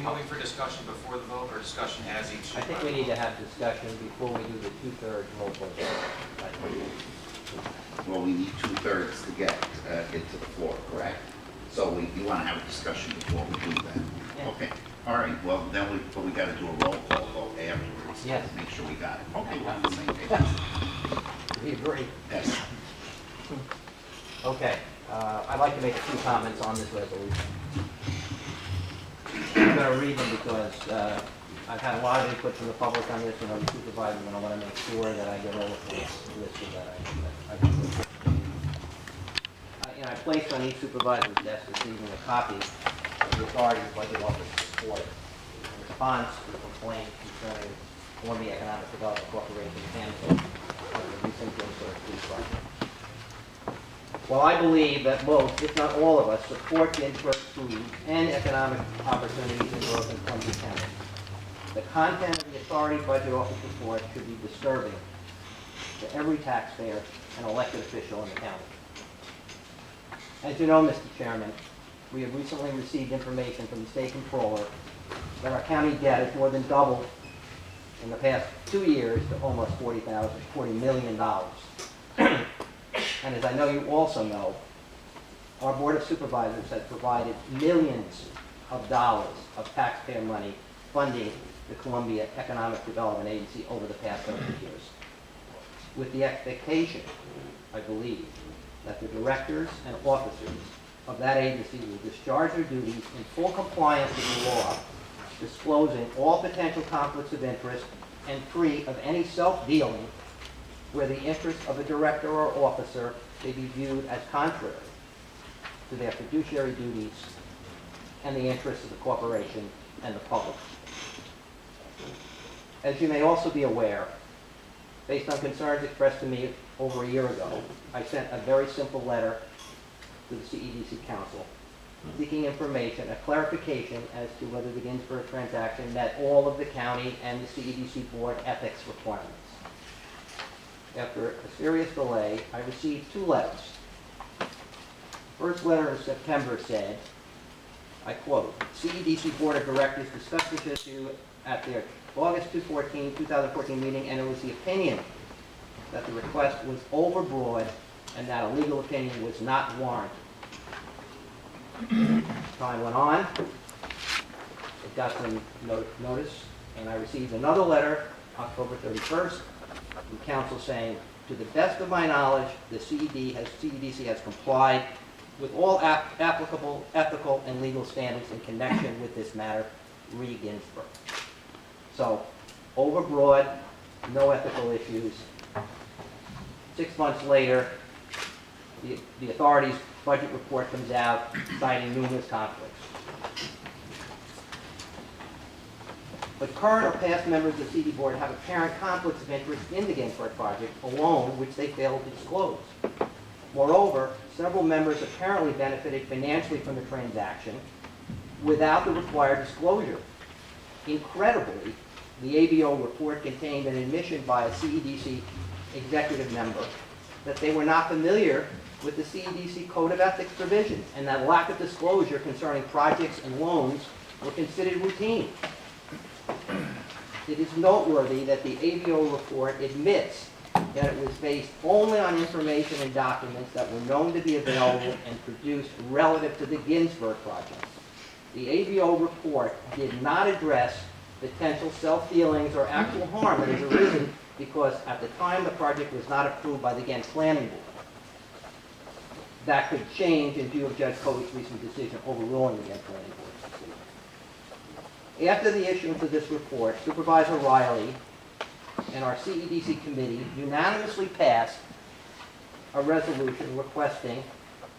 moving for discussion before the vote or discussion as each? I think we need to have discussion before we do the two-thirds roll call vote. Well, we need 2/3 to get into the floor, correct? So you want to have a discussion before we do that? Yeah. Okay, all right, well, then we got to do a roll call vote afterwards. Yes. Make sure we got it. Okay, we're on the same page. We agree. Yes. Okay, I'd like to make a few comments on this resolution. I'm going to read them because I've had a lot of input from the public on this, and I'm supervisor, and I want to make sure that I get all of this listed that I I placed on each supervisor's desk this evening a copy of the authority's budget office report in response to the complaint concerning Columbia Economic Development Corporation handbook of the recent Ginsburg Police project. While I believe that most, if not all of us, support Ginsburg food and economic opportunities and growth in Columbia County, the content of the authority budget office report should be disturbing to every taxpayer and elected official in the county. As you know, Mr. Chairman, we have recently received information from the state controller that our county debt has more than doubled in the past 2 years to almost $40 million. And as I know you also know, our Board of Supervisors has provided millions of dollars of taxpayer money funding the Columbia Economic Development Agency over the past several years, with the expectation, I believe, that the directors and officers of that agency will discharge their duties in full compliance with the law, disclosing all potential conflicts of interest and free of any self-dealing where the interests of a director or officer may be viewed as contrary to their fiduciary duties and the interests of the corporation and the public. As you may also be aware, based on concerns expressed to me over a year ago, I sent a very simple letter to the CEDC Council seeking information, a clarification as to whether the Ginsburg transaction met all of the county and the CEDC board ethics requirements. After a serious delay, I received 2 letters. First letter in September said, I quote, CEDC Board of Directors discussed this issue at their August 2014 meeting, and it was the opinion that the request was overbroad and that a legal opinion was not warranted. Time went on. It got some notice, and I received another letter, October 31st, from council saying, to the best of my knowledge, the CEDC has complied with all applicable ethical and legal standards in connection with this matter, re Ginsburg. So, overbroad, no ethical issues. 6 months later, the authority's budget report comes out citing numerous conflicts. But current or past members of the CD Board have apparent conflicts of interest in the Ginsburg project alone, which they failed to disclose. Moreover, several members apparently benefited financially from the transaction without the required disclosure. Incredibly, the ABO report contained an admission by a CEDC executive member that they were not familiar with the CEDC Code of Ethics provisions and that lack of disclosure concerning projects and loans were considered routine. It is noteworthy that the ABO report admits that it was based only on information and documents that were known to be available and produced relative to the Ginsburg project. The ABO report did not address potential self-dealings or actual harm that has arisen because at the time the project was not approved by the Ghent Planning Board. That could change in view of Judge Cody's recent decision overruling the Ghent Planning Board's decision. After the issuance of this report, Supervisor Riley and our CEDC committee unanimously passed a resolution requesting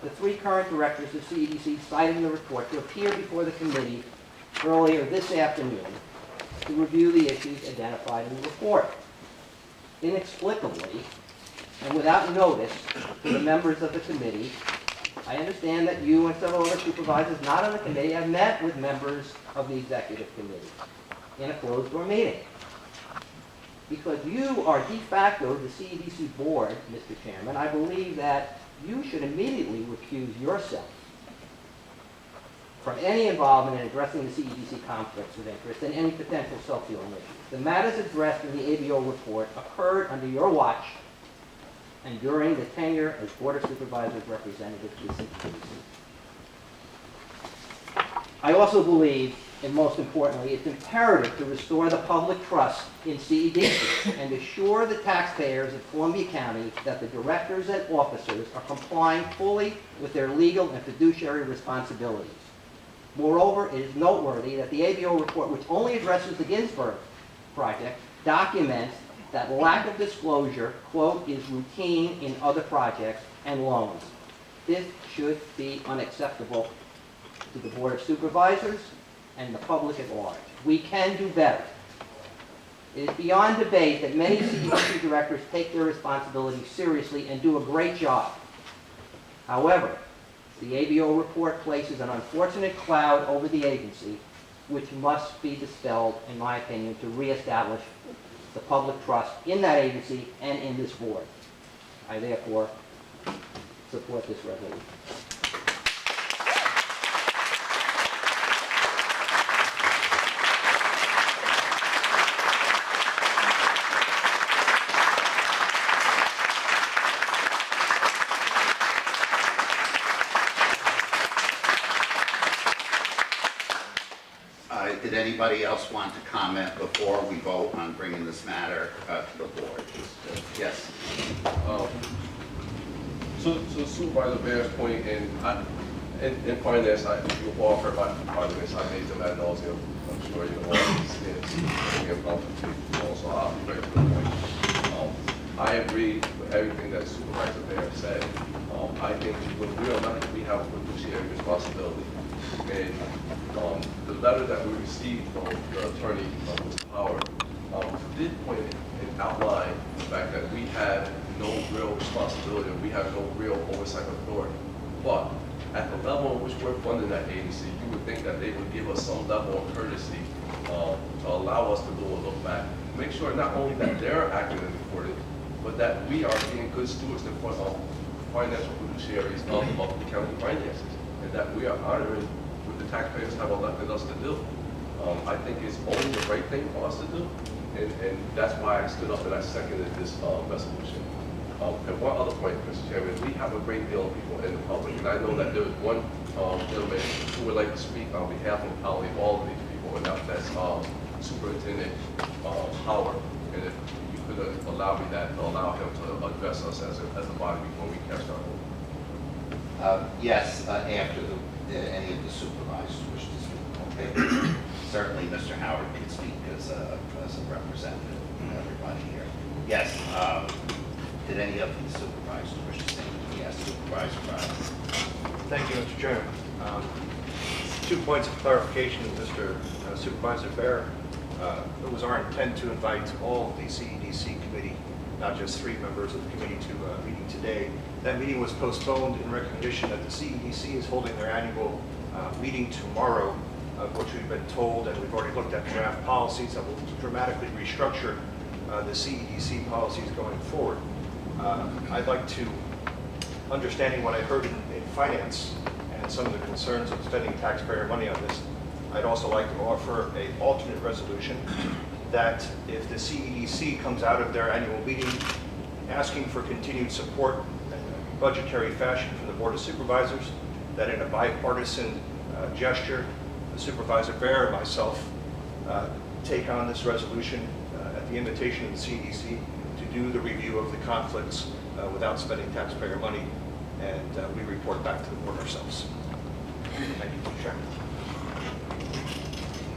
the 3 current directors of CEDC cited in the report to appear before the committee earlier this afternoon to review the issues identified in the report. Inexplicably, and without notice to the members of the committee, I understand that you and several other supervisors not on the committee have met with members of the executive committee in a closed-door meeting. Because you are de facto the CEDC board, Mr. Chairman, I believe that you should immediately recuse yourself from any involvement in addressing the CEDC conflicts of interest and any potential self-dealing issues. The matters addressed in the ABO report occurred under your watch and during the tenure as Board of Supervisors representative to the CEDC. I also believe, and most importantly, it's imperative to restore the public trust in CEDC and assure the taxpayers of Columbia County that the directors and officers are complying fully with their legal and fiduciary responsibilities. Moreover, it is noteworthy that the ABO report, which only addresses the Ginsburg project, documents that lack of disclosure, quote, is routine in other projects and loans. This should be unacceptable to the Board of Supervisors and the public at large. We can do better. It is beyond debate that many CEDC directors take their responsibilities seriously and do a great job. However, the ABO report places an unfortunate cloud over the agency, which must be dispelled, in my opinion, to reestablish the public trust in that agency and in this board. I therefore support this resolution. Did anybody else want to comment before we vote on bringing this matter to the board? Yes. So Supervisor Bear's point, in finance, you all heard my arguments. I made them ad nauseum. I'm sure you know all these things. So I'll be very to the point. I agree with everything that Supervisor Bear said. I think when we are elected, we have a fiduciary responsibility. And the letter that we received from the attorney, Mr. Howard, did point and outline the fact that we have no real responsibility, we have no real oversight authority. But at the level in which we're funding that agency, you would think that they would give us some level of courtesy to allow us to do a look back. Make sure not only that they're acting in accordance, but that we are being good stewards of financial fiduciaries of the county finances, and that we are honoring what the taxpayers have elected us to do. I think it's only the right thing for us to do, and that's why I stood up and I seconded this resolution. And one other point, Mr. Chairman, we have a great deal of people in the public, and I know that there was one gentleman who would like to speak on behalf of probably all of these people, and that's Superintendent Howard. And if you could allow me that, to allow him to address us as a body before we cast our vote. Yes, after any of the supervisors wish to speak. Okay. Certainly, Mr. Howard can speak as a representative of everybody here. Yes. Did any of the supervisors wish to speak? Yes, Supervisor Brown. Thank you, Mr. Chairman. 2 points of clarification, Mr. Supervisor Bear. It was our intent to invite all of the CEDC committee, not just 3 members of the committee, to a meeting today. That meeting was postponed in recognition that the CEDC is holding their annual meeting tomorrow, which we've been told, and we've already looked at draft policies that will dramatically restructure the CEDC policies going forward. I'd like to, understanding what I heard in finance and some of the concerns of spending taxpayer money on this, I'd also like to offer an alternate resolution that if the CEDC comes out of their annual meeting asking for continued support in a budgetary fashion from the Board of Supervisors, that in a bipartisan gesture, Supervisor Bear and myself take on this resolution at the invitation of the CEDC to do the review of the conflicts without spending taxpayer money, and we report back to the board ourselves. Thank you, Mr. Chairman.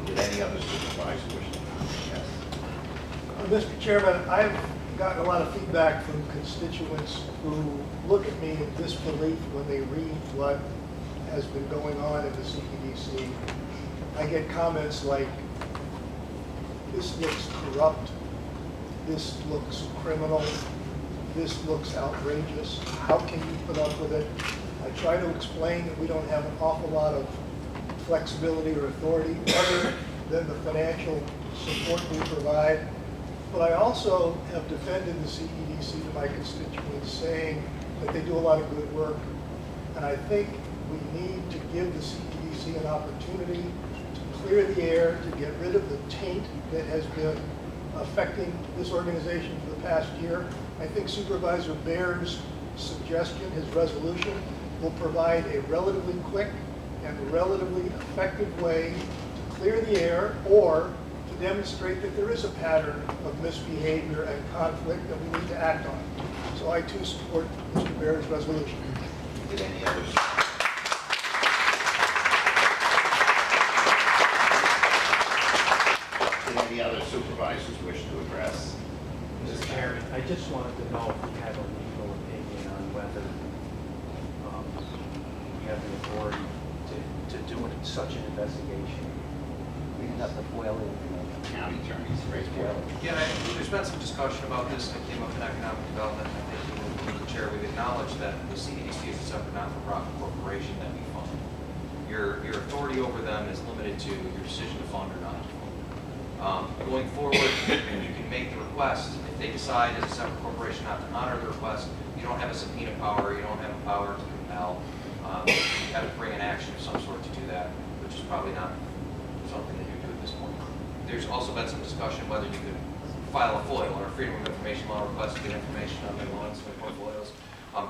Did any other supervisors wish to comment? Yes. Mr. Chairman, I've gotten a lot of feedback from constituents who look at me in disbelief when they read what has been going on in the CEDC. I get comments like, this looks corrupt, this looks criminal, this looks outrageous, how can you put up with it? I try to explain that we don't have an awful lot of flexibility or authority other than the financial support we provide. But I also have defended the CEDC to my constituents, saying that they do a lot of good work. And I think we need to give the CEDC CEDC an opportunity to clear the air, to get rid of the taint that has been affecting this organization for the past year. I think Supervisor Baer's suggestion, his resolution, will provide a relatively quick and relatively effective way to clear the air or to demonstrate that there is a pattern of misbehavior and conflict that we need to act on. So I too support Mr. Baer's resolution. Did any others? Did any other supervisors wish to address? Mr. Chairman, I just wanted to know if we have a legal opinion on whether we have the authority to do such an investigation. We have the FOIL information. County attorneys, raise your hand. Yeah, there's been some discussion about this, and it came up in economic development. I think even the chair, we've acknowledged that the CEDC is a separate not-for-profit corporation that we fund. Your authority over them is limited to your decision to fund or not to fund. Going forward, you can make the request. If they decide as a separate corporation not to honor the request, you don't have a subpoena power, you don't have a power to compel. You have to bring an action of some sort to do that, which is probably not something that you do at this point. There's also been some discussion whether you could file a FOIL or a Freedom of Information Law request to get information on their loans and portfolios.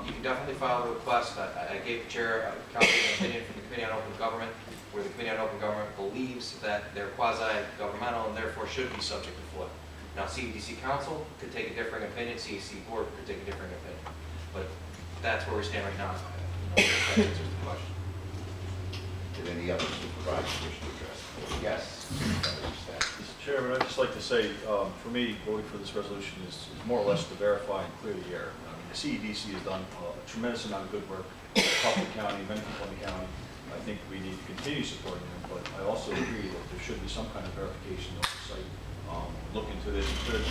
You can definitely file a request. I gave the chair a copy of an opinion from the Committee on Open Government, where the Committee on Open Government believes that they're quasi-governmental and therefore should be subject to FOIL. Now, CEDC Council could take a differing opinion, CEC Board could take a differing opinion. But that's where we stand right now. That answers the question. Did any other supervisors wish to address? Yes. Mr. Chairman, I'd just like to say, for me, voting for this resolution is more or less to verify and clear the air. I mean, the CEDC has done a tremendous amount of good work in Columbia County, Benton County. I think we need to continue supporting them, but I also agree that there should be some kind of verification oversight. Look into this,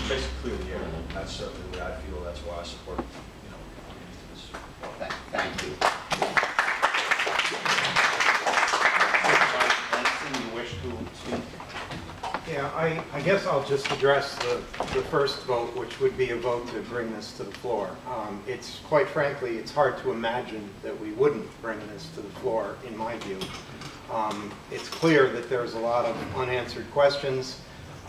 basically clear the air. And that's certainly the way I feel. That's why I support, looking into this. Thank you. Supervisor Benson, you wish to speak? Yeah, I guess I'll just address the first vote, which would be a vote to bring this to the floor. It's quite frankly, it's hard to imagine that we wouldn't bring this to the floor, in my view. It's clear that there's a lot of unanswered questions.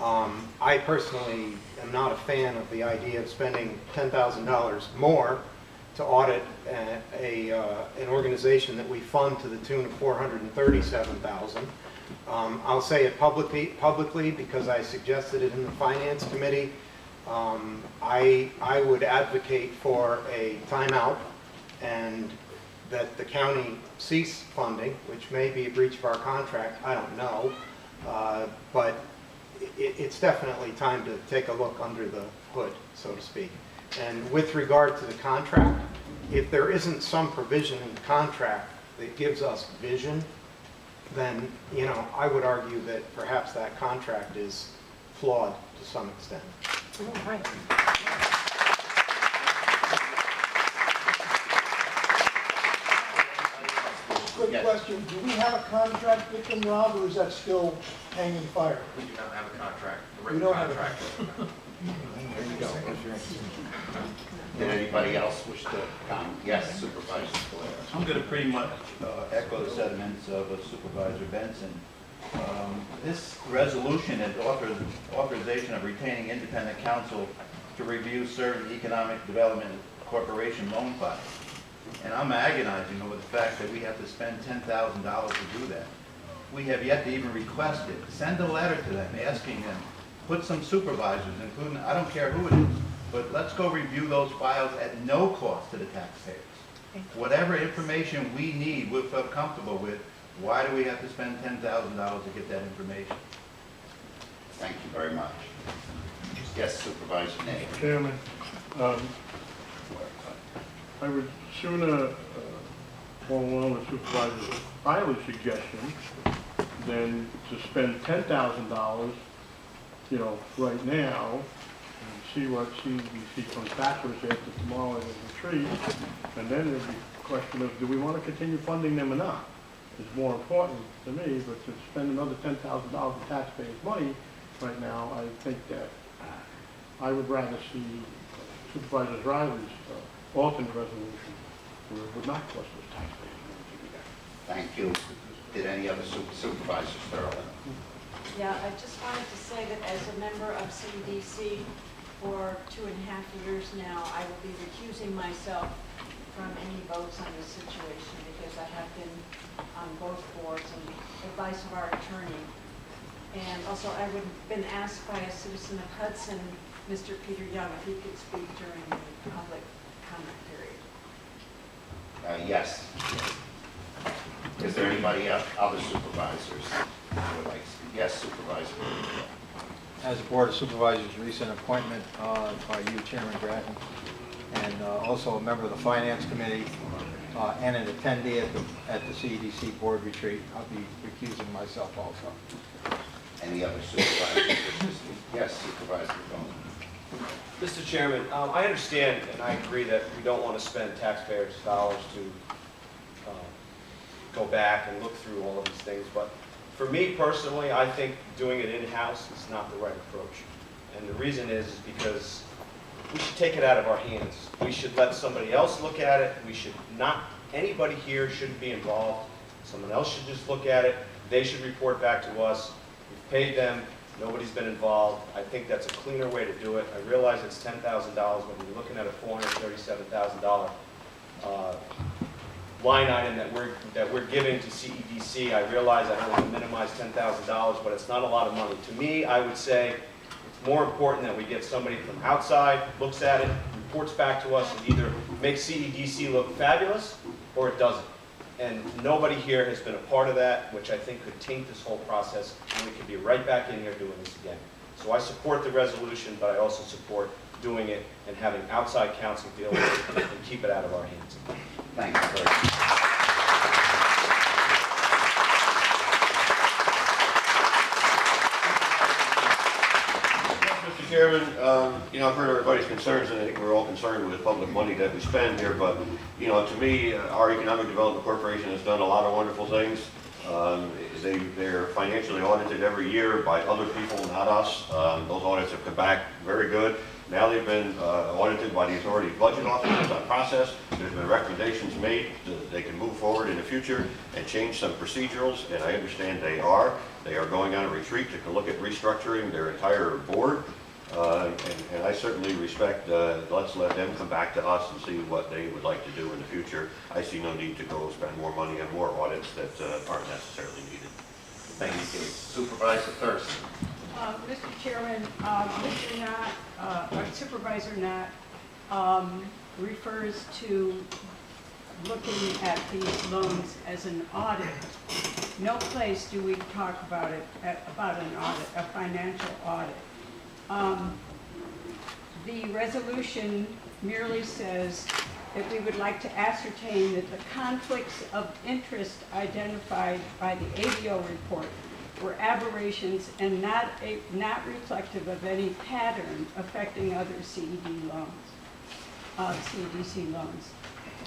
I personally am not a fan of the idea of spending $10,000 more to audit an organization that we fund to the tune of $437,000. I'll say it publicly because I suggested it in the Finance Committee. I would advocate for a timeout and that the county cease funding, which may be a breach of our contract, I don't know. But it's definitely time to take a look under the hood, so to speak. And with regard to the contract, if there isn't some provision in the contract that gives us vision, then, I would argue that perhaps that contract is flawed to some extent. Quick Yes. question, do we have a contract with them, Rob, or is that still hanging fire? We do not have a contract, a We written don't have a contract. There you go. Did anybody else wish to comment? Yes, Supervisor Blair. I'm going to pretty much echo the sentiments of Supervisor Benson. This resolution is authorization of retaining independent counsel to review certain economic development corporation loan files. And I'm agonizing over the fact that we have to spend $10,000 to do that. We have yet to even request it. Send a letter to them asking them, put some supervisors, including, I don't care who it is, but let's go review those files at no cost to the taxpayers. Whatever information we need, we'll feel comfortable with, why do we have to spend $10,000 to get that information? Thank you very much. Yes, Supervisor Nate. Mr. Chairman, I would sooner follow along with Supervisor Byler's suggestion than to spend $10,000, right now, and see what CEDC comes back to us after tomorrow in the retreat, and then there'd be a question of, do we want to continue funding them or not? It's more important to me, but to spend another $10,000 of taxpayers' money right now, I think that I would rather see Supervisor Riley's alternate resolution, where it would not cost us taxpayers money to do that. Thank you. Did any other supervisors, Sterling? Yeah, I just wanted to say that as a member of CEDC for 2.5 years now, I will be recusing myself from any votes on this situation because I have been on both boards and the advice of our attorney. And also, I would have been asked by a citizen of Hudson, Mr. Peter Young, if he could speak during the public comment period. Yes. Is there anybody else, other supervisors who would like to speak? Yes, Supervisor. As a Board of Supervisors recent appointment by you, Chairman Grattan, and also a member of the Finance Committee and an attendee at the CEDC Board Retreat, I'll be recusing myself also. Any other supervisors wish to speak? Yes, Supervisor June. Mr. Chairman, I understand and I agree that we don't want to spend taxpayers' dollars to go back and look through all of these things, but for me personally, I think doing it in-house is not the right approach. And the reason is because we should take it out of our hands. We should let somebody else look at it. We should not, anybody here shouldn't be involved. Someone else should just look at it. They should report back to us. We've paid them. Nobody's been involved. I think that's a cleaner way to do it. I realize it's $10,000, but we're looking at a $437,000 line item that we're giving to CEDC. I realize I don't want to minimize $10,000, but it's not a lot of money. To me, I would say it's more important that we get somebody from outside, looks at it, reports back to us, and either makes CEDC look fabulous or it doesn't. And nobody here has been a part of that, which I think could taint this whole process, and we could be right back in here doing this again. So I support the resolution, but I also support doing it and having outside counsel deal with it and keep it out of our hands. Thank you very much. Mr. Chairman, I've heard everybody's concerns, and I think we're all concerned with public money that we spend here, but, to me, our Economic Development Corporation has done a lot of wonderful things. They're financially audited every year by other people, not us. Those audits have come back very good. Now they've been audited by the authority budget officers on process. There's been recommendations made that they can move forward in the future and change some procedurals, and I understand they are. They are going on a retreat to look at restructuring their entire board, and I certainly respect, let's let them come back to us and see what they would like to do in the future. I see no need to go spend more money on more audits that aren't necessarily needed. Thank you. Supervisor Thurston. Mr. Chairman, Mr. Knott, or Supervisor Knott, refers to looking at these loans as an audit. No place do we talk about it, about an audit, a financial audit. The resolution merely says that we would like to ascertain that the conflicts of interest identified by the ABO report were aberrations and not reflective of any pattern affecting other CEDC loans.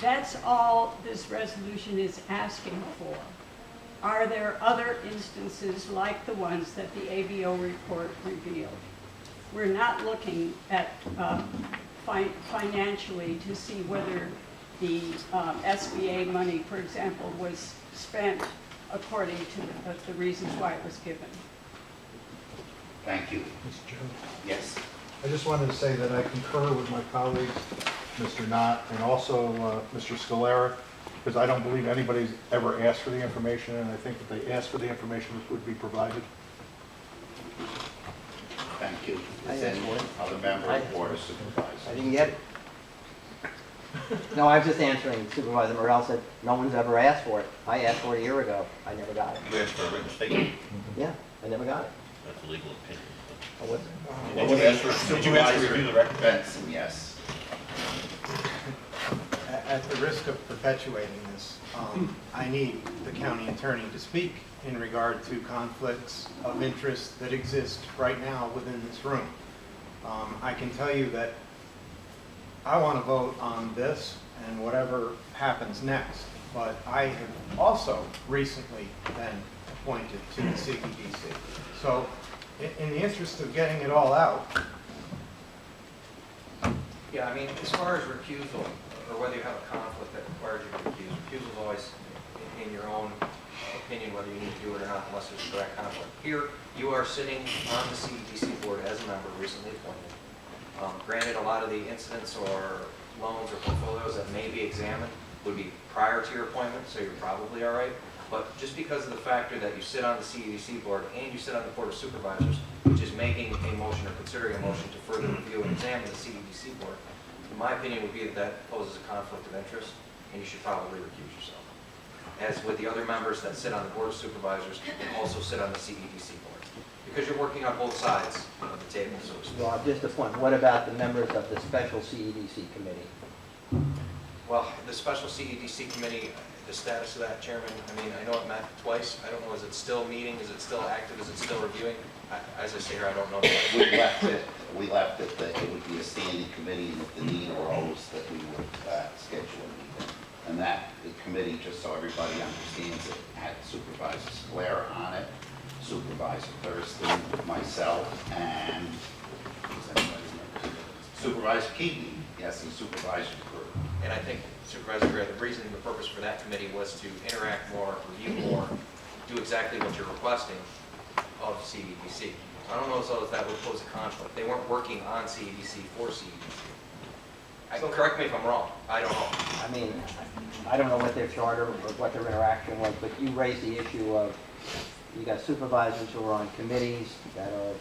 That's all this resolution is asking for. Are there other instances like the ones that the ABO report revealed? We're not looking at financially to see whether the SBA money, for example, was spent according to the reasons why it was given. Thank you. Mr. Chairman, Yes. I just wanted to say that I concur with my colleagues, Mr. Knott, and also Mr. Scalera, because I don't believe anybody's ever asked for the information, and I think if they asked for the information, it would be provided. Thank you. I Is asked any for it. other member of the Board of Supervisors? I didn't get it. No, I was just answering. Supervisor Morrell said, no one's ever asked for it. I asked for it a year ago. I never got it. You asked for a written statement. Yeah, I never got it. That's a legal opinion. Oh, what's it? Did you ask to review the record? Benson, yes. At the risk of perpetuating this, I need the county attorney to speak in regard to conflicts of interest that exist right now within this room. I can tell you that I want to vote on this and whatever happens next, but I have also recently been appointed to the CEDC. So in the interest of getting it all out, Yeah, I mean, as far as recusal, or whether you have a conflict that requires you to recuse, recusal is always in your own opinion whether you need to do it or not unless there's a direct conflict. Here, you are sitting on the CEDC board as a member, recently appointed. Granted, a lot of the incidents or loans or portfolios that may be examined would be prior to your appointment, so you're probably all right. But just because of the factor that you sit on the CEDC board and you sit on the Board of Supervisors, which is making a motion or considering a motion to further review and examine the CEDC board, in my opinion would be that that poses a conflict of interest, and you should probably recuse yourself. As with the other members that sit on the Board of Supervisors and also sit on the CEDC board. Because you're working on both sides of the table, so to speak. Well, just a point, what about the members of the special CEDC committee? Well, the special CEDC committee, the status of that, Chairman, I mean, I know it met twice. I don't know, is it still meeting? Is it still active? Is it still reviewing? As I say here, I don't know. We left it that it would be a standing committee, and if the need arose, that we would schedule a meeting. And that, the committee, just so everybody understands it, had Supervisor Scalera on it, Supervisor Thurston, myself, and Supervisor Keaton, yes, and Supervisor Crew. And I think, Supervisor Greer, the reason, the purpose for that committee was to interact more, review more, do exactly what you're requesting of CEDC. I don't know as though that would pose a conflict. They weren't working on CEDC for CEDC. Correct me if I'm wrong. I don't know. I mean, I don't know what their charter or what their interaction was, but you raised the issue of, you got supervisors who are on committees that are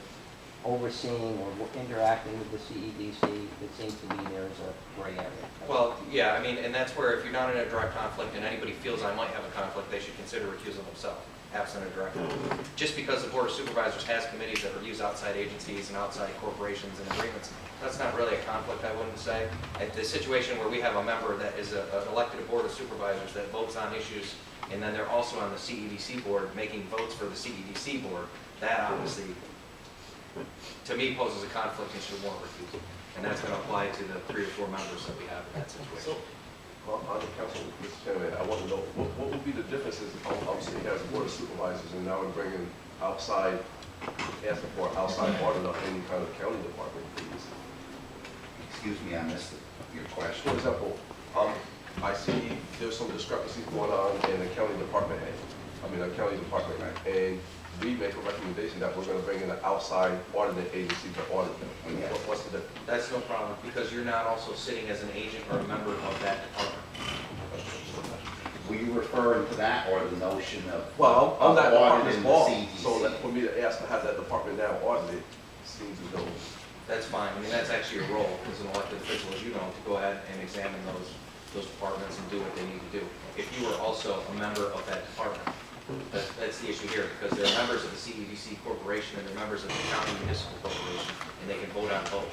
overseeing or interacting with the CEDC. It seems to me there is a gray area. Well, yeah, I mean, and that's where if you're not in a direct conflict and anybody feels I might have a conflict, they should consider recusing themselves, absent a direct conflict. Just because the Board of Supervisors has committees that reviews outside agencies and outside corporations and agreements, that's not really a conflict, I wouldn't say. At the situation where we have a member that is an elected Board of Supervisors that votes on issues, and then they're also on the CEDC board making votes for the CEDC board, that obviously, to me, poses a conflict and should warrant recusal. And that's going to apply to the 3 or 4 members that we have in that situation. On the council, Mr. Chairman, I want to know, what would be the differences if obviously he has a Board of Supervisors and now we're bringing outside, asking for outside audit of any kind of county department, please? Excuse me, I missed your question. For example, I see there's some discrepancies going on in the county department head, a county department head, and we make a recommendation that we're going to bring in an outside auditing agency to audit them. What's the difference? That's no problem, because you're not also sitting as an agent or a member of that department. Were you referring to that or the notion of? Well, I'm that department's auditing boss, the CEDC? so that for me to ask to have that department now audited seems as though. That's fine. I mean, that's actually your role as an elected official, as you know, to go ahead and examine those departments and do what they need to do. If you were also a member of that department, that's the issue here, because they're members of the CEDC corporation and they're members of the county municipal corporation, and they can vote on both.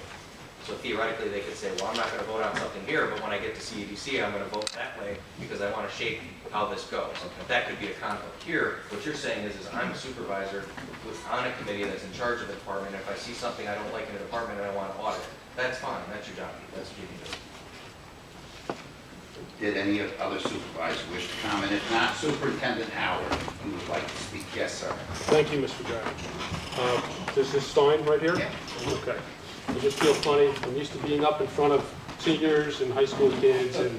So theoretically, they could say, well, I'm not going to vote on something here, but when I get to CEDC, I'm going to vote that way because I want to shape how this goes. That could be a conflict. Here, what you're saying is I'm a supervisor on a committee that's in charge of the department. If I see something I don't like in a department and I want to audit it, that's fine. That's your job. That's what you can do. Did any other supervisor wish to comment? If not, Superintendent Howard, you would like to speak. Yes, sir. Thank you, Mr. Chairman. This is Stein right here? Yeah. Okay. I just feel funny. I'm used to being up in front of seniors and high school kids and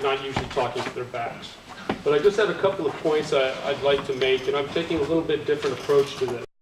not usually talking to their backs. But I just have a couple of points I'd like to make, and I'm taking a little bit different approach to this.